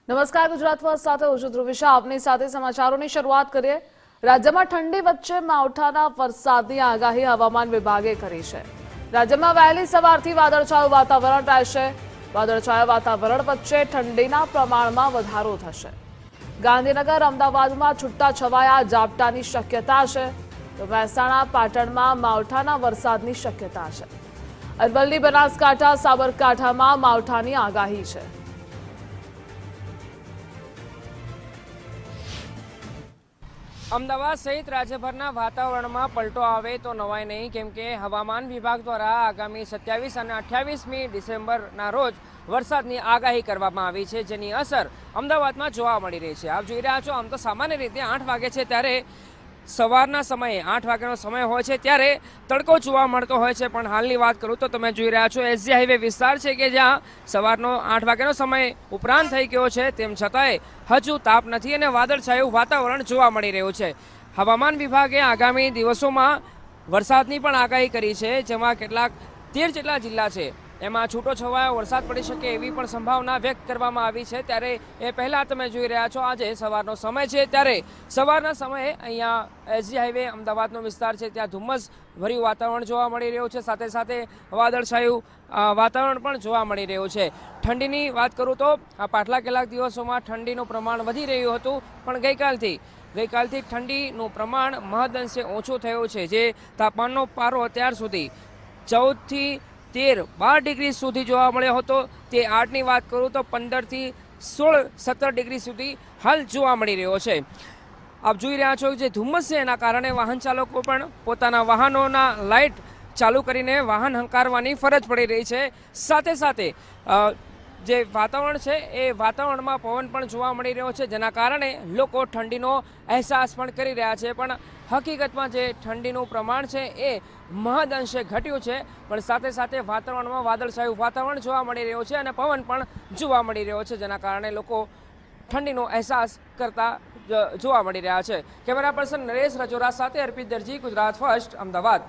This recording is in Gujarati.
નમસ્કાર, ગુજરાત ફર્સ્ટ સાથે હું છું ધ્રુવિશા. આપની સાથે સમાચારોની શરૂઆત કરીએ. રાજ્યમાં ઠંડી વચ્ચે માવઠાના વરસાદની આગાહી હવામાન વિભાગે કરી છે. રાજ્યમાં વહેલી સવારથી વાદળછાયું વાતાવરણ રહેશે. વાદળછાયા વાતાવરણ વચ્ચે ઠંડીના પ્રમાણમાં વધારો થશે. ગાંધીનગર, અમદાવાદમાં છૂટાછવાયા ઝાપટાની શક્યતા છે, તો મહેસાણા, પાટણમાં માવઠાના વરસાદની શક્યતા છે. અરવલ્લી, બનાસકાંઠા, સાબરકાંઠામાં માવઠાની આગાહી છે. અમદાવાદ સહિત રાજ્યભરના વાતાવરણમાં પલટો આવે તો નવાય નહીં, કેમ કે હવામાન વિભાગ દ્વારા આગામી 27 અને 28મી ડિસેમ્બરના રોજ વરસાદની આગાહી કરવામાં આવી છે, જેની અસર અમદાવાદમાં જોવા મળી રહી છે. આપ જોઈ રહ્યા છો, આમ તો સામાન્ય રીતે 8 વાગે છે ત્યારે સવારના સમયે 8 વાગ્યાનો સમય હોય છે ત્યારે તડકો જોવા મળતો હોય છે, પણ હાલની વાત કરું તો તમે જોઈ રહ્યા છો એસજી હાઈવે વિસ્તાર છે કે જ્યાં સવારનો 8 વાગ્યાનો સમય ઉપરાંત થઈ ગયો છે, તેમ છતાંય હજુ તાપ નથી અને વાદળછાયું વાતાવરણ જોવા મળી રહ્યું છે. હવામાન વિભાગે આગામી દિવસોમાં વરસાદની પણ આગાહી કરી છે, જેમાં કેટલાક 13 જેટલા જિલ્લા છે એમાં છૂટો છવાયો વરસાદ પડી શકે એવી પણ સંભાવના વ્યક્ત કરવામાં આવી છે. ત્યારે એ પહેલાં તમે જોઈ રહ્યા છો, આજે સવારનો સમય છે ત્યારે સવારના સમયે અહીંયા એસજી હાઈવે અમદાવાદનો વિસ્તાર છે ત્યાં ધુમ્મસ ભર્યું વાતાવરણ જોવા મળી રહ્યું છે, સાથે સાથે વાદળછાયું વાતાવરણ પણ જોવા મળી રહ્યું છે. ઠંડીની વાત કરું તો પાછલા કેટલાક દિવસોમાં ઠંડીનું પ્રમાણ વધી રહ્યું હતું, પણ ગઈકાલથી ઠંડીનું પ્રમાણ મહદઅંશે ઓછું થયું છે. જે તાપમાનનો પારો અત્યાર સુધી 14 થી 12 ડિગ્રી સુધી જોવા મળ્યો હતો, તે 8ની વાત કરું તો 15 થી 17 ડિગ્રી સુધી હાલ જોવા મળી રહ્યો છે. આપ જોઈ રહ્યા છો જે ધુમ્મસ છે એના કારણે વાહન ચાલકો પણ પોતાના વાહનોના લાઇટ ચાલુ કરીને વાહન હંકારવાની ફરજ પડી રહી છે. સાથે સાથે જે વાતાવરણ છે એ વાતાવરણમાં પવન પણ જોવા મળી રહ્યો છે, જેના કારણે લોકો ઠંડીનો અહેસાસ પણ કરી રહ્યા છે. પણ હકીકતમાં જે ઠંડીનું પ્રમાણ છે એ મહદઅંશે ઘટ્યું છે, પણ સાથે સાથે વાતાવરણમાં વાદળછાયું વાતાવરણ જોવા મળી રહ્યું છે અને પવન પણ જોવા મળી રહ્યો છે, જેના કારણે લોકો ઠંડીનો અહેસાસ કરતા જોવા મળી રહ્યા છે. કેમેરા પર્સન નરેશ રજોરા સાથે અર્પિત દરજી, ગુજરાત ફર્સ્ટ, અમદાવાદ.